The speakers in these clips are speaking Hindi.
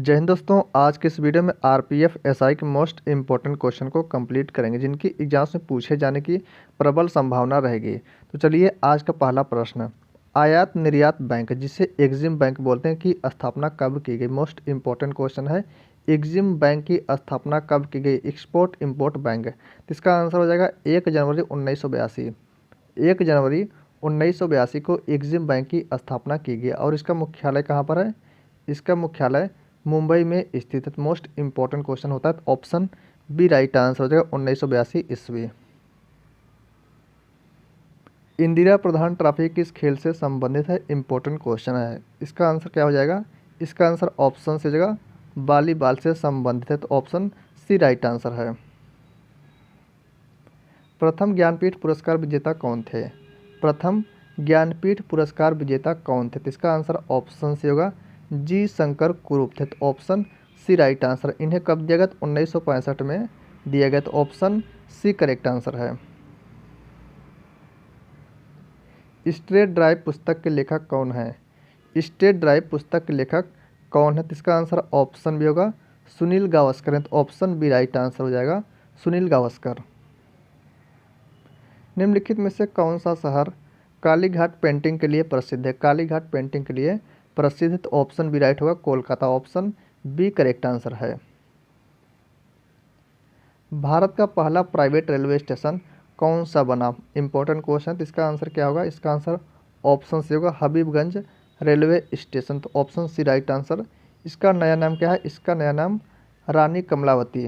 जय हिंद दोस्तों। आज के इस वीडियो में आरपीएफ एसआई के मोस्ट इम्पोर्टेंट क्वेश्चन को कंप्लीट करेंगे जिनकी एग्जाम्स में पूछे जाने की प्रबल संभावना रहेगी। तो चलिए आज का पहला प्रश्न, आयात निर्यात बैंक जिसे एग्जिम बैंक बोलते हैं की स्थापना कब की गई। मोस्ट इम्पोर्टेंट क्वेश्चन है, एग्जिम बैंक की स्थापना कब की गई। एक्सपोर्ट इम्पोर्ट बैंक, तो इसका आंसर हो जाएगा 1 जनवरी 1982। 1 जनवरी 1982 को एग्जिम बैंक की स्थापना की गई और इसका मुख्यालय कहाँ पर है। इसका मुख्यालय मुंबई में स्थित है। मोस्ट इम्पोर्टेंट क्वेश्चन होता है, ऑप्शन बी राइट आंसर हो जाएगा 1982 ईस्वी। इंदिरा प्रधान ट्रॉफी किस खेल से संबंधित है। इम्पोर्टेंट क्वेश्चन है, इसका आंसर क्या हो जाएगा। इसका आंसर ऑप्शन से जगह वॉलीबॉल से संबंधित है, तो ऑप्शन सी राइट आंसर है। प्रथम ज्ञानपीठ पुरस्कार विजेता कौन थे। प्रथम ज्ञानपीठ पुरस्कार विजेता कौन थे, तो इसका आंसर ऑप्शन से होगा जी शंकर कुरूप थे, तो ऑप्शन सी राइट आंसर। इन्हें कब दिया गया, 1965 में दिया गया, तो ऑप्शन सी करेक्ट आंसर है। स्ट्रेट ड्राइव पुस्तक के लेखक कौन है। स्ट्रेट ड्राइव पुस्तक के लेखक कौन है, तो इसका आंसर ऑप्शन भी होगा सुनील गावस्कर है, तो ऑप्शन बी राइट आंसर हो जाएगा सुनील गावस्कर। निम्नलिखित में से कौन सा शहर कालीघाट पेंटिंग के लिए प्रसिद्ध है। कालीघाट पेंटिंग के लिए प्रसिद्ध है, तो ऑप्शन बी राइट होगा Kolkata, option B correct answer है। भारत का पहला प्राइवेट रेलवे स्टेशन कौन सा बना। इंपॉर्टेंट क्वेश्चन, तो इसका आंसर क्या होगा। इसका आंसर ऑप्शन सी होगा हबीबगंज रेलवे स्टेशन, तो ऑप्शन सी राइट आंसर। इसका नया नाम क्या है। इसका नया नाम रानी कमलावती,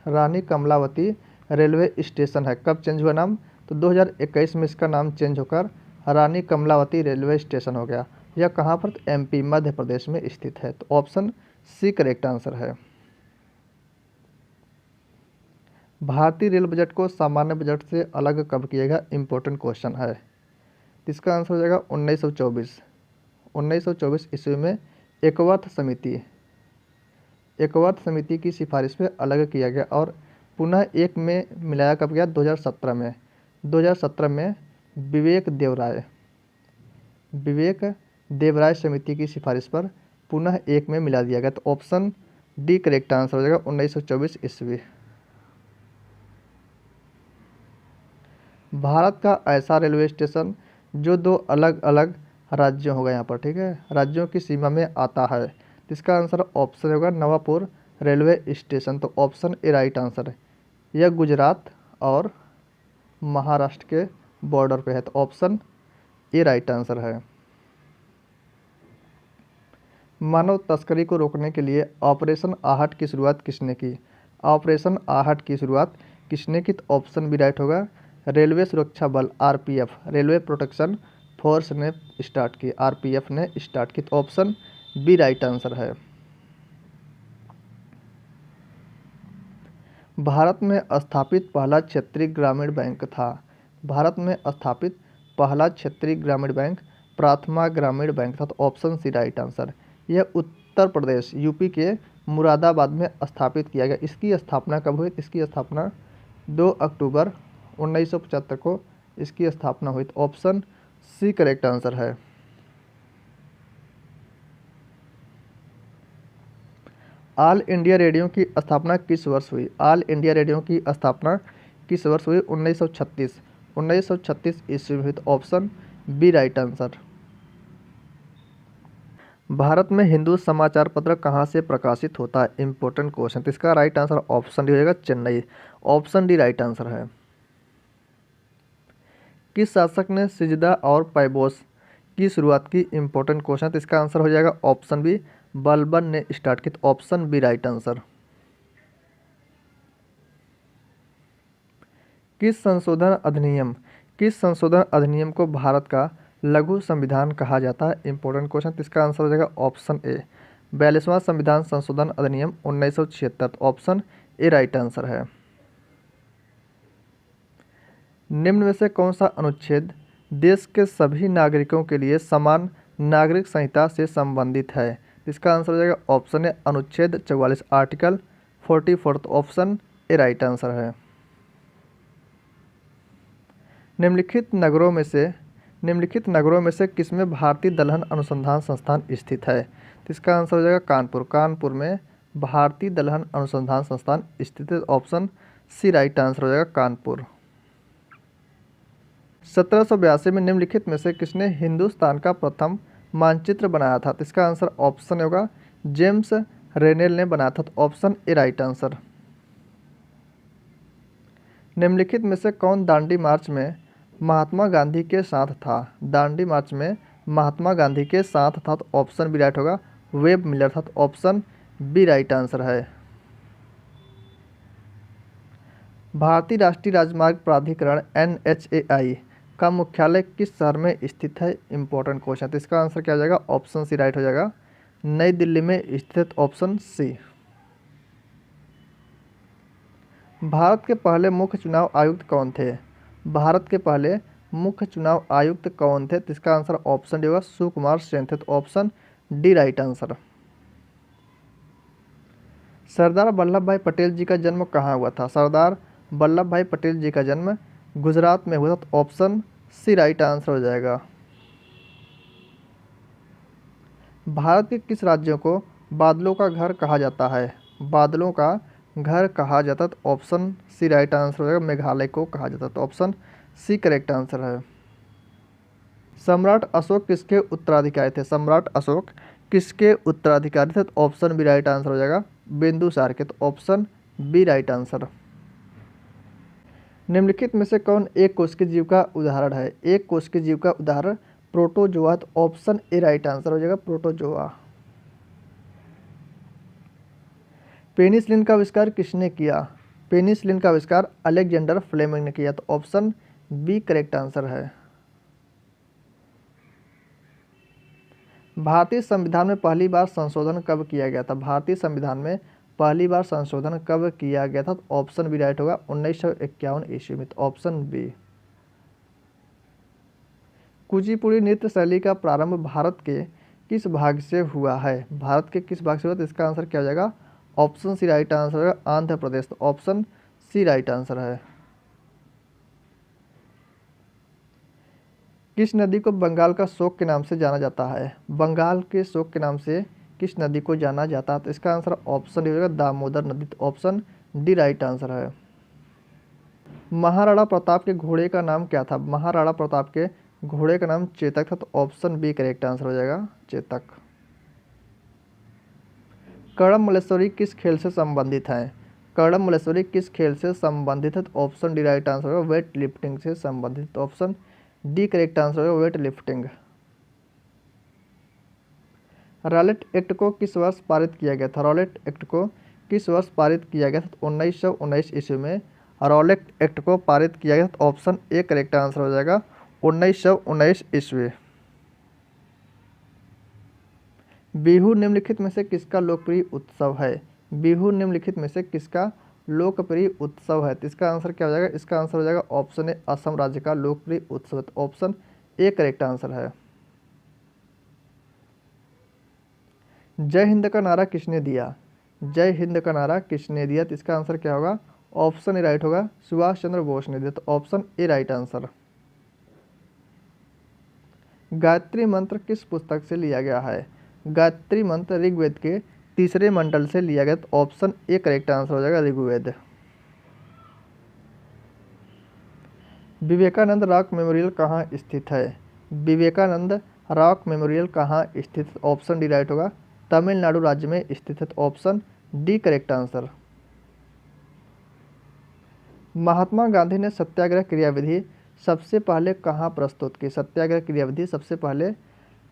रानी कमलावती रेलवे स्टेशन है। कब चेंज हुआ नाम, तो 2021 में इसका नाम चेंज होकर रानी कमलावती रेलवे स्टेशन हो गया। यह कहाँ पर, एमपी मध्य प्रदेश में स्थित है, तो ऑप्शन सी करेक्ट आंसर है। भारतीय रेल बजट को सामान्य बजट से अलग कब किया गया। इंपॉर्टेंट क्वेश्चन है, इसका आंसर हो जाएगा 1924। 1924 ईस्वी में एकवर्थ समिति की सिफारिश पे अलग किया गया और पुनः एक में मिलाया कब गया, 2017 में। 2017 में विवेक देवराय समिति की सिफारिश पर पुनः एक में मिला दिया गया, तो ऑप्शन डी करेक्ट आंसर हो जाएगा 1924 ईस्वी। भारत का ऐसा रेलवे स्टेशन जो दो अलग अलग राज्यों होगा, यहाँ पर ठीक है, राज्यों की सीमा में आता है, तो इसका आंसर ऑप्शन होगा नवापुर रेलवे स्टेशन, तो ऑप्शन ए राइट आंसर है। यह गुजरात और महाराष्ट्र के बॉर्डर पे है, तो ऑप्शन ए राइट आंसर है। मानव तस्करी को रोकने के लिए ऑपरेशन आहट की शुरुआत किसने की। ऑपरेशन आहट की शुरुआत किसने की, तो ऑप्शन बी राइट होगा रेलवे सुरक्षा बल आरपीएफ, रेलवे प्रोटेक्शन फोर्स ने स्टार्ट की, आरपीएफ ने स्टार्ट की, तो ऑप्शन बी राइट आंसर है। भारत में स्थापित पहला क्षेत्रीय ग्रामीण बैंक था। भारत में स्थापित पहला क्षेत्रीय ग्रामीण बैंक प्राथमा ग्रामीण बैंक था, तो ऑप्शन सी राइट आंसर। यह उत्तर प्रदेश यूपी के मुरादाबाद में स्थापित किया गया। इसकी स्थापना कब हुई, इसकी स्थापना 2 अक्टूबर 1975 को इसकी स्थापना हुई, तो ऑप्शन सी करेक्ट आंसर है। ऑल इंडिया रेडियो की स्थापना किस वर्ष हुई। ऑल इंडिया रेडियो की स्थापना किस वर्ष हुई, 1936। 1936 ईस्वी में हुई, तो option B right answer. Bharat में हिंदू समाचार पत्र कहाँ से प्रकाशित होता है। इंपॉर्टेंट क्वेश्चन, तो इसका राइट आंसर ऑप्शन डी हो जाएगा Chennai, option D right answer है। किस शासक ने सिजदा और पैबोस की शुरुआत की। इंपॉर्टेंट क्वेश्चन, तो इसका आंसर हो जाएगा ऑप्शन बी बलबन ने स्टार्ट की, तो ऑप्शन बी राइट आंसर। किस संशोधन अधिनियम को भारत का लघु संविधान कहा जाता है। इंपॉर्टेंट क्वेश्चन, तो इसका आंसर हो जाएगा ऑप्शन ए 42वां संविधान संशोधन अधिनियम 1976, तो ऑप्शन ए राइट आंसर है। निम्न में से कौन सा अनुच्छेद देश के सभी नागरिकों के लिए समान नागरिक संहिता से संबंधित है। इसका आंसर हो जाएगा ऑप्शन ए अनुच्छेद 44 आर्टिकल 44, तो ऑप्शन ए राइट आंसर है। निम्नलिखित नगरों में से किसमें भारतीय दलहन अनुसंधान संस्थान स्थित है। तो इसका आंसर हो जाएगा कानपुर। कानपुर में भारतीय दलहन अनुसंधान संस्थान स्थित है। ऑप्शन सी राइट आंसर हो जाएगा कानपुर। 1782 में निम्नलिखित में से किसने हिंदुस्तान का प्रथम मानचित्र बनाया था? तो इसका आंसर ऑप्शन होगा जेम्स रेनेल ने बनाया था। तो ऑप्शन ए राइट आंसर। निम्नलिखित में से कौन दांडी मार्च में महात्मा गांधी के साथ था? दांडी मार्च में महात्मा गांधी के साथ था। तो ऑप्शन बी राइट होगा वेब मिलर था। तो ऑप्शन बी राइट आंसर है। भारतीय राष्ट्रीय राजमार्ग प्राधिकरण NHAI का मुख्यालय किस शहर में स्थित है? Important question. तो इसका आंसर क्या हो जाएगा? ऑप्शन सी राइट हो जाएगा नई दिल्ली में स्थित। Option C. भारत के पहले मुख्य चुनाव आयुक्त कौन थे? भारत के पहले मुख्य चुनाव आयुक्त कौन थे? तो इसका आंसर ऑप्शन डी होगा सुकुमार सेन थे। तो option D right answer. Sardar Vallabh भाई पटेल जी का जन्म कहाँ हुआ था? सरदार वल्लभ भाई पटेल जी का जन्म गुजरात में हुआ था। तो ऑप्शन सी राइट आंसर हो जाएगा। भारत के किस राज्यों को बादलों का घर कहा जाता है? बादलों का घर कहा जाता है। तो ऑप्शन सी राइट आंसर हो जाएगा मेघालय को कहा जाता है। तो ऑप्शन सी करेक्ट आंसर है। सम्राट अशोक किसके उत्तराधिकारी थे? सम्राट अशोक किसके उत्तराधिकारी थे? तो ऑप्शन बी राइट आंसर हो जाएगा बिंदुसार के। तो ऑप्शन बी राइट आंसर। निम्नलिखित में से कौन एक कोश के जीव का उदाहरण है? एक कोश के जीव का उदाहरण प्रोटोजोआ। तो ऑप्शन ए राइट आंसर हो जाएगा प्रोटोजोआ। पेनिसिलिन का आविष्कार किसने किया? पेनिसिलिन का आविष्कार अलेक्जेंडर फ्लेमिंग ने किया। तो ऑप्शन बी करेक्ट आंसर है। भारतीय संविधान में पहली बार संशोधन कब किया गया था? भारतीय संविधान में पहली बार संशोधन कब किया गया था? तो ऑप्शन बी राइट होगा 1951 ईस्वी में। तो ऑप्शन बी। कुचिपुड़ी नृत्य शैली का प्रारंभ भारत के किस भाग से हुआ है? भारत के किस भाग से हुआ? तो इसका आंसर क्या हो जाएगा? ऑप्शन सी राइट आंसर होगा आंध्र प्रदेश। तो ऑप्शन सी राइट आंसर है। किस नदी को बंगाल का शोक के नाम से जाना जाता है? बंगाल के शोक के नाम से किस नदी को जाना जाता है? तो इसका आंसर ऑप्शन डी होगा दामोदर नदी। तो ऑप्शन डी राइट आंसर है। महाराणा प्रताप के घोड़े का नाम क्या था? महाराणा प्रताप के घोड़े का नाम चेतक था। तो ऑप्शन बी करेक्ट आंसर हो जाएगा चेतक। कड़म मल्लेश्वरी किस खेल से संबंधित है? कड़म मल्लेश्वरी किस खेल से संबंधित है? तो ऑप्शन डी राइट आंसर होगा वेट लिफ्टिंग से संबंधित। तो ऑप्शन डी करेक्ट आंसर होगा वेट लिफ्टिंग। रॉलेट एक्ट को किस वर्ष पारित किया गया था? रॉलेट एक्ट को किस वर्ष पारित किया गया था? तो 1919 ईस्वी में रॉलेट एक्ट को पारित किया गया। तो ऑप्शन ए करेक्ट आंसर हो जाएगा 1919 ईस्वी। बिहू निम्नलिखित में से किसका लोकप्रिय उत्सव है? बिहू निम्नलिखित में से किसका लोकप्रिय उत्सव है? तो इसका आंसर क्या हो जाएगा? इसका आंसर हो जाएगा ऑप्शन ए असम राज्य का लोकप्रिय उत्सव। तो ऑप्शन ए करेक्ट आंसर है। जय हिंद का नारा किसने दिया? जय हिंद का नारा किसने दिया? तो इसका आंसर क्या होगा? ऑप्शन ए राइट होगा सुभाष चंद्र बोस ने दिया। तो option A right answer. Gayatri मंत्र किस पुस्तक से लिया गया है? गायत्री मंत्र ऋग्वेद के तीसरे मंडल से लिया गया। तो ऑप्शन ए करेक्ट आंसर हो जाएगा ऋग्वेद। विवेकानंद रॉक मेमोरियल कहाँ स्थित है? विवेकानंद रॉक मेमोरियल कहाँ स्थित है? ऑप्शन डी राइट होगा तमिलनाडु राज्य में स्थित है। तो option D correct answer. Mahatma Gandhi ने सत्याग्रह क्रियाविधि सबसे पहले कहाँ प्रस्तुत की? सत्याग्रह क्रियाविधि सबसे पहले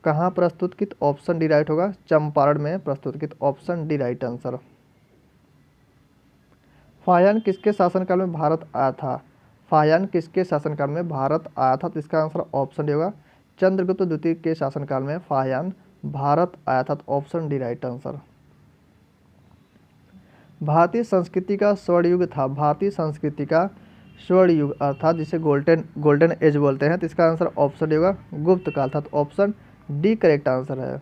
कहाँ प्रस्तुत की? तो ऑप्शन डी राइट होगा चंपारण में प्रस्तुत की। तो option D right answer. Fahien किसके शासनकाल में भारत आया था? फाहियान किसके शासनकाल में भारत आया था? तो इसका आंसर ऑप्शन डी होगा चंद्रगुप्त द्वितीय के शासनकाल में फाहियान भारत आया था। तो ऑप्शन डी राइट आंसर। भारतीय संस्कृति का स्वर्ण युग था। भारतीय संस्कृति का स्वर्ण युग अर्थात जिसे गोल्डन एज बोलते हैं। तो इसका आंसर ऑप्शन डी होगा गुप्त काल था। तो ऑप्शन डी करेक्ट आंसर है।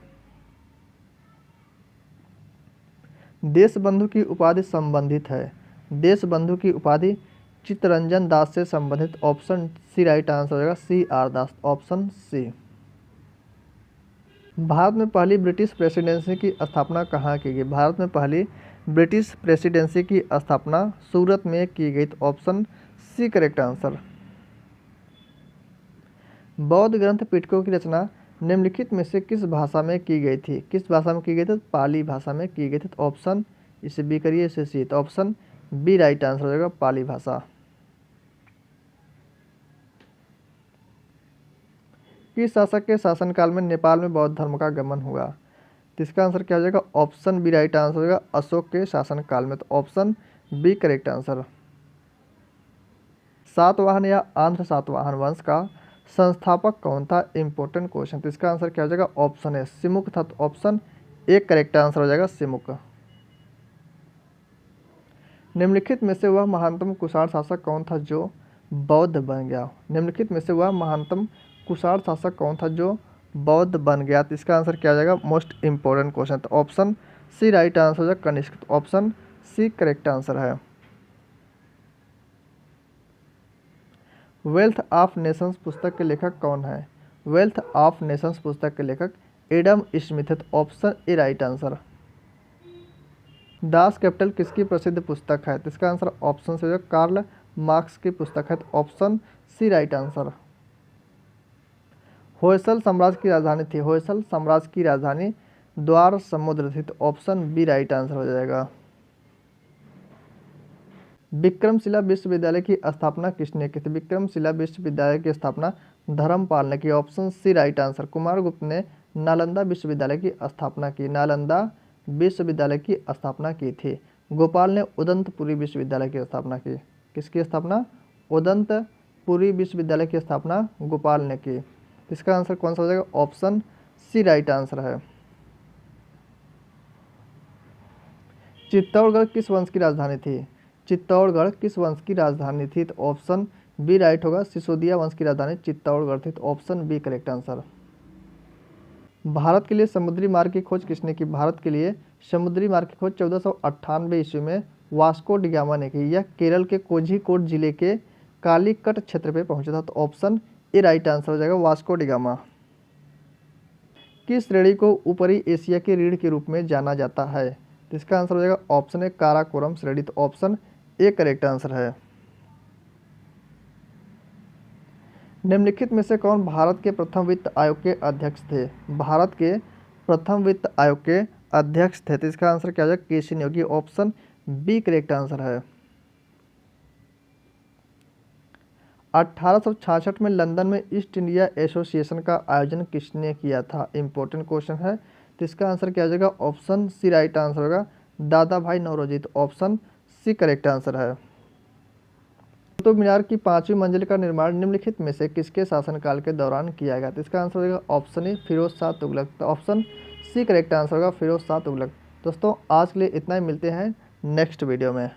देशबंधु की उपाधि संबंधित है। देशबंधु की उपाधि चित्तरंजन दास से संबंधित। ऑप्शन सी राइट आंसर हो जाएगा C R Das. Option C. भारत में पहली ब्रिटिश प्रेसिडेंसी की स्थापना कहाँ की गई? भारत में पहली ब्रिटिश प्रेसिडेंसी की स्थापना सूरत में की गई। तो ऑप्शन सी करेक्ट आंसर। बौद्ध ग्रंथ पिटकों की रचना निम्नलिखित में से किस भाषा में की गई थी? किस भाषा में की गई थी? तो पाली भाषा में की गई थी। तो ऑप्शन इसे बी करिए, इसे सी। तो ऑप्शन बी राइट आंसर हो जाएगा, पाली भाषा। किस शासक के शासनकाल में नेपाल में बौद्ध धर्म का आगमन हुआ? तो इसका आंसर क्या हो जाएगा? ऑप्शन बी राइट आंसर हो जाएगा, अशोक के शासनकाल में। तो option B correct answer. Satavahana या आंध्र सातवाहन वंश का संस्थापक कौन था? Important question. तो इसका आंसर क्या हो जाएगा? ऑप्शन है सिमुक था। तो ऑप्शन एक करेक्ट आंसर हो जाएगा, सिमुक। निम्नलिखित में से वह महानतम कुषाण शासक कौन था जो बौद्ध बन गया? निम्नलिखित में से वह महानतम कुषाण शासक कौन था जो बौद्ध बन गया? तो इसका आंसर क्या हो जाएगा? Most important question. तो ऑप्शन सी राइट आंसर हो जाएगा, कनिष्क। तो ऑप्शन सी करेक्ट आंसर है। वेल्थ ऑफ नेशंस पुस्तक के लेखक कौन है? वेल्थ ऑफ नेशंस पुस्तक के लेखक एडम स्मिथ है। तो option A right answer. Das Kapital किसकी प्रसिद्ध पुस्तक है? तो इसका आंसर ऑप्शन से हो जाएगा, कार्ल मार्क्स की पुस्तक है। तो option C right answer. Hoysala साम्राज्य की राजधानी थी। होयसल साम्राज्य की राजधानी द्वार समुद्र थी। तो ऑप्शन बी राइट आंसर हो जाएगा। विक्रमशिला विश्वविद्यालय की स्थापना किसने की थी? विक्रमशिला विश्वविद्यालय की स्थापना धर्मपाल ने की। Option C right answer. Kumaragupta ने नालंदा विश्वविद्यालय की स्थापना की। नालंदा विश्वविद्यालय की स्थापना की थी। गोपाल ने उदंतपुरी विश्वविद्यालय की स्थापना की। किसकी स्थापना? उदंतपुरी विश्वविद्यालय की स्थापना गोपाल ने की। इसका आंसर कौन सा हो जाएगा? ऑप्शन सी राइट आंसर है। चित्तौड़गढ़ किस वंश की राजधानी थी? चित्तौड़गढ़ किस वंश की राजधानी थी? तो ऑप्शन बी राइट होगा, सिसोदिया वंश की राजधानी चित्तौड़गढ़ थी। तो option B correct answer. Bharat के लिए समुद्री मार्ग की खोज किसने की? भारत के लिए समुद्री मार्ग की खोज 1498 ईस्वी में वास्को डिगामा ने की। यह केरल के कोझिकोड जिले के कालीकट क्षेत्र पे पहुंचा था। तो ऑप्शन ए राइट आंसर हो जाएगा, वास्को डिगामा। किस श्रेणी को ऊपरी एशिया की रीढ़ के रूप में जाना जाता है? तो इसका आंसर हो जाएगा ऑप्शन ए, काराकोरम श्रेणी। तो ऑप्शन ए करेक्ट आंसर है। निम्नलिखित में से कौन भारत के प्रथम वित्त आयोग के अध्यक्ष थे? भारत के प्रथम वित्त आयोग के अध्यक्ष थे। तो इसका आंसर क्या हो जाएगा? केसी न्योगी। ऑप्शन बी करेक्ट आंसर है। 1866 में लंदन में ईस्ट इंडिया एसोसिएशन का आयोजन किसने किया था? इंपॉर्टेंट क्वेश्चन है। तो इसका आंसर क्या हो जाएगा? ऑप्शन सी राइट आंसर होगा, दादा भाई नौरोजी। तो ऑप्शन सी करेक्ट आंसर है। कुतुब मीनार की 5वीं मंजिल का निर्माण निम्नलिखित में से किसके शासनकाल के दौरान किया गया? तो इसका आंसर हो जाएगा ऑप्शन ए, फिरोज शाह तुगलक। तो ऑप्शन सी करेक्ट आंसर होगा, फिरोज शाह तुगलक। दोस्तों आज के लिए इतना ही, मिलते हैं नेक्स्ट वीडियो में।